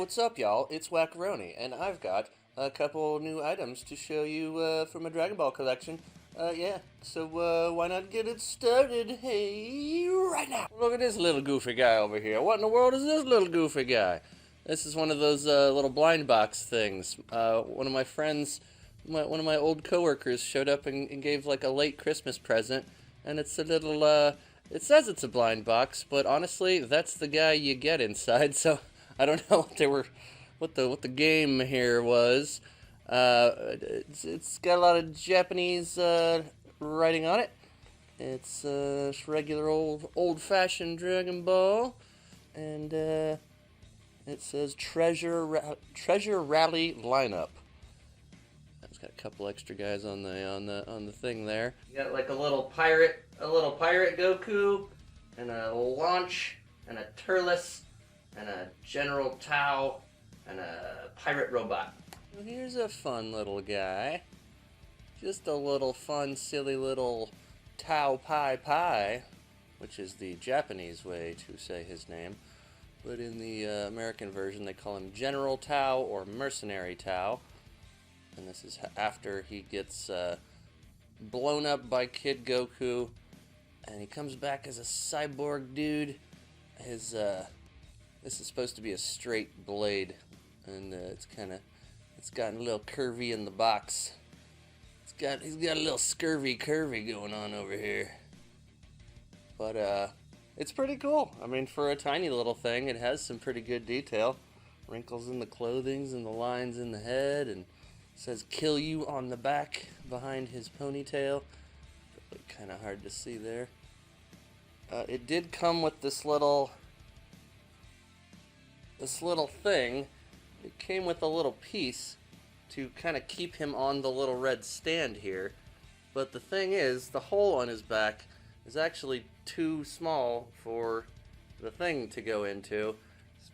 what's up, y'all? It's Wackaroni, and I've got a couple new items to show you from my Dragon Ball collection. Yeah, so why not get it started? Hey, right now! Look at this little goofy guy over here. What in the world is this little goofy guy? This is one of those little blind box things. One of my friends, one of my old coworkers showed up and gave like a late Christmas present, and it's a little, it says it's a blind box, but honestly, that's the guy you get inside, so I don't know what the game here was. It's got a lot of Japanese writing on it. It's regular old-fashioned Dragon Ball, and it says Treasure Rally Lineup. It's got a couple extra guys on the thing there. You got like a little pirate Goku, and a Launch, and a Turles, and a General Tao, and a pirate robot. Well, here's a fun little guy. Just a little fun, silly little Tao Pai, which is the Japanese way to say his name. But in the American version, they call him General Tao or Mercenary Tao. And this is after he gets blown up by Kid Goku, and he comes back as a cyborg dude. This is supposed to be a straight blade, and it's gotten a little curvy in the box. He's got a little scurvy curvy going on over here. But it's pretty cool. I mean, for a tiny little thing, it has some pretty good detail. Wrinkles in the clothing and the lines in the head, and it says "Kill You" on the back behind his ponytail. Really kind of hard to see there. It did come with this little thing. It came with a little piece to kind of keep him on the little red stand here. But the thing is, the hole on his back is actually too small for the thing to go into.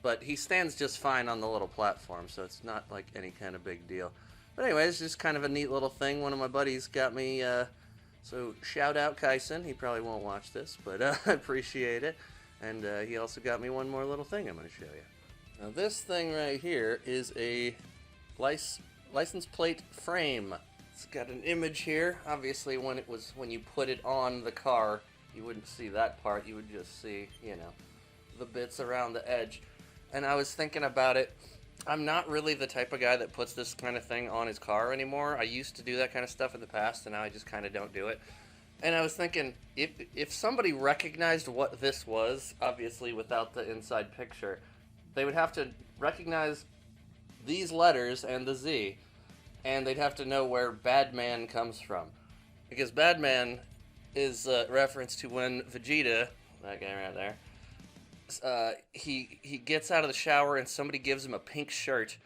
But he stands just fine on the little platform, so it's not like any kind of big deal. But anyway, it's just kind of a neat little thing. One of my buddies got me, so shout out Kaisen. He probably won't watch this, but I appreciate it. And he also got me one more little thing I'm going to show you. Now this thing right here is a license plate frame. It's got an image here. Obviously, when you put it on the car, you wouldn't see that part. You would just see, you know, the bits around the edge. And I was thinking about it. I'm not really the type of guy that puts this kind of thing on his car anymore. I used to do that kind of stuff in the past, and now I just kind of don't do it. And I was thinking, if somebody recognized what this was, obviously without the inside picture, they would have to recognize these letters and the Z, and they'd have to know where Badman comes from. Because Badman is a reference to when Vegeta, that guy right there, he gets out of the shower and somebody gives him a pink shirt,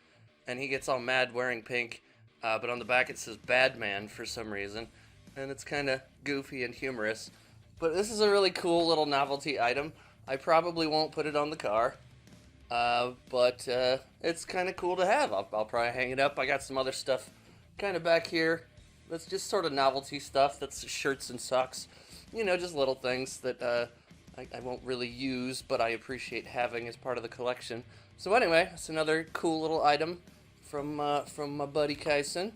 and he gets all mad wearing pink, but on the back it says Badman for some reason, and it's kind of goofy and humorous. But this is a really cool little novelty item. I probably won't put it on the car, but it's kind of cool to have. I'll probably hang it up. I got some other stuff kind of back here that's just sort of novelty stuff. That's shirts and socks, you know, just little things that I won't really use, but I appreciate having as part of the collection. So anyway, it's another cool little item from my buddy Kaisen.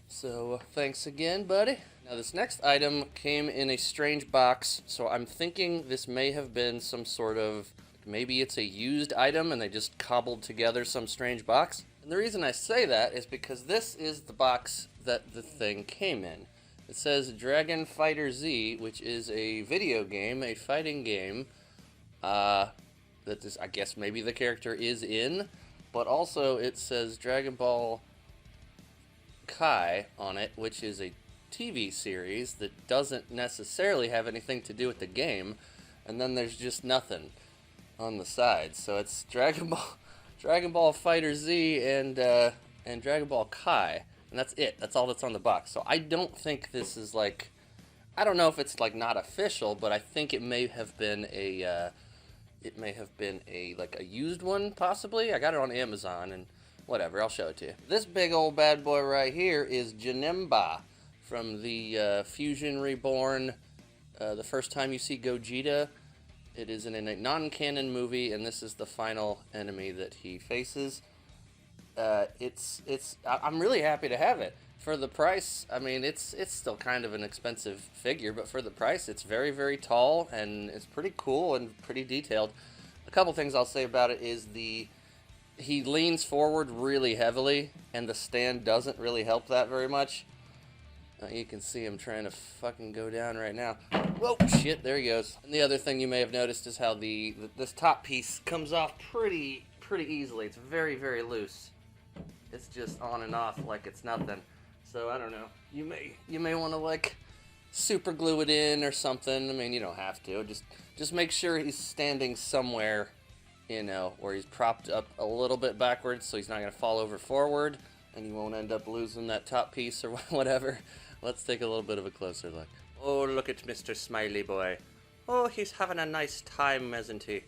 So thanks again, buddy. Now this next item came in a strange box, so I'm thinking this may have been some sort of, maybe it's a used item and they just cobbled together some strange box. And the reason I say that is because this is the box that the thing came in. It says Dragon Fighter Z, which is a video game, a fighting game, that this, I guess maybe the character is in, but also it says Dragon Ball Kai on it, which is a TV series that doesn't necessarily have anything to do with the game, and then there's just nothing on the side. So it's Dragon Ball Fighter Z and Dragon Ball Kai. And that's it. That's all that's on the box. So I don't think this is like, I don't know if it's like not official, but I think it may have been a like a used one possibly. I got it on Amazon and whatever. I'll show it to you. This big old bad boy right here is Janemba from the Fusion Reborn. The first time you see Gogeta It is in a non-canon movie, and this is the final enemy that he faces. I'm really happy to have it. For the price, I mean, it's still kind of an expensive figure, but for the price, it's very, very tall, and it's pretty cool and pretty detailed. A couple things I'll say about it is he leans forward really heavily, and the stand doesn't really help that very much. You can see him trying to fucking go down right now. Whoa, shit, there he goes. And the other thing you may have noticed is how this top piece comes off pretty easily. It's very, very loose. It's just on and off like it's nothing. So I don't know. You may want to like super glue it in or something. I mean, you don't have to. Just make sure he's standing somewhere, you know, where he's propped up a little bit backwards, so he's not gonna fall over forward, and you won't end up losing that top piece or whatever. Let's take a little bit of a closer look. Oh, look at Mr. Smiley Boy. Oh, he's having a nice time, isn't he?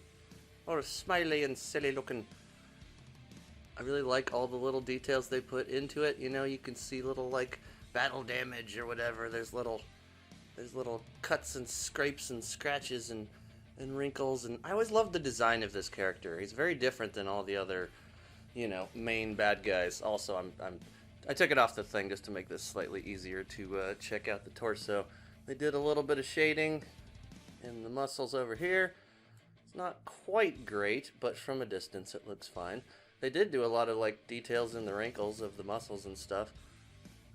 Oh, smiley and silly looking. I really like all the little details they put into it. You know, you can see little, like, battle damage or whatever. There's little cuts and scrapes and scratches and wrinkles. And I always loved the design of this character. He's very different than all the other, you know, main bad guys. Also, I took it off the thing just to make this slightly easier to check out the torso. They did a little bit of shading in the muscles over here. It's not quite great, but from a distance it looks fine. They did do a lot of like details in the wrinkles of the muscles and stuff.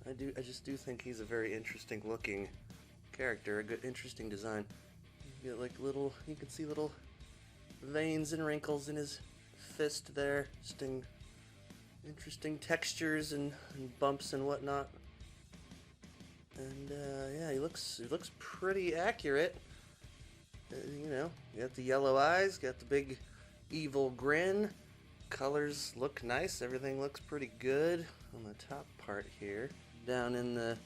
I just do think he's a very interesting looking character, a good interesting design. You get like you can see little veins and wrinkles in his fist there, just interesting textures and bumps and whatnot. And yeah, he looks pretty accurate. You know, you got the yellow eyes, got the big evil grin. Colors look nice. Everything looks pretty good on the top part here. Down in the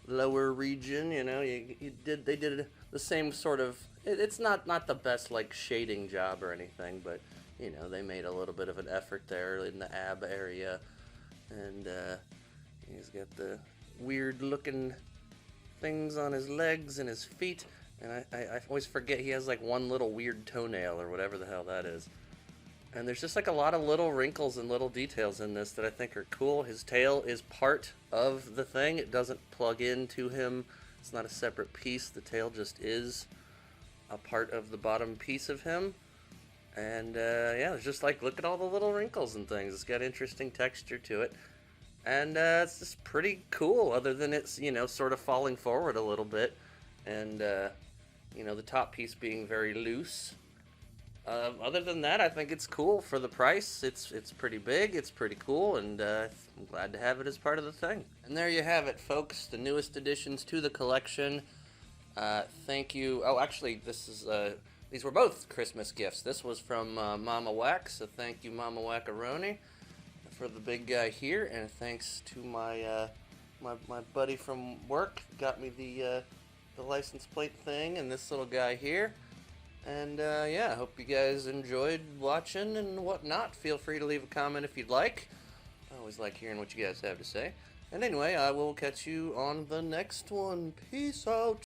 lower region, you know, they did the same sort of. It's not the best like shading job or anything, but you know, they made a little bit of an effort there in the ab area, and he's got the weird looking things on his legs and his feet, and I always forget he has like one little weird toenail or whatever the hell that is. And there's just like a lot of little wrinkles and little details in this that I think are cool. His tail is part of the thing. It doesn't plug into him. It's not a separate piece. The tail just is a part of the bottom piece of him. And yeah, it's just like, look at all the little wrinkles and things. It's got interesting texture to it. And it's just pretty cool, other than it's, you know, sort of falling forward a little bit. And, you know, the top piece being very loose. Other than that, I think it's cool for the price. It's pretty big, it's pretty cool, and I'm glad to have it as part of the thing. And there you have it, folks, the newest additions to the collection. Thank you. Oh, actually, these were both Christmas gifts. This was from Mama Whack, so thank you, Mama Whackaroni, for the big guy here, and thanks to my my buddy from work, got me the license plate thing and this little guy here. And yeah, I hope you guys enjoyed watching and whatnot. Feel free to leave a comment if you'd like. I always like hearing what you guys have to say. And anyway, I will catch you on the next one. Peace out.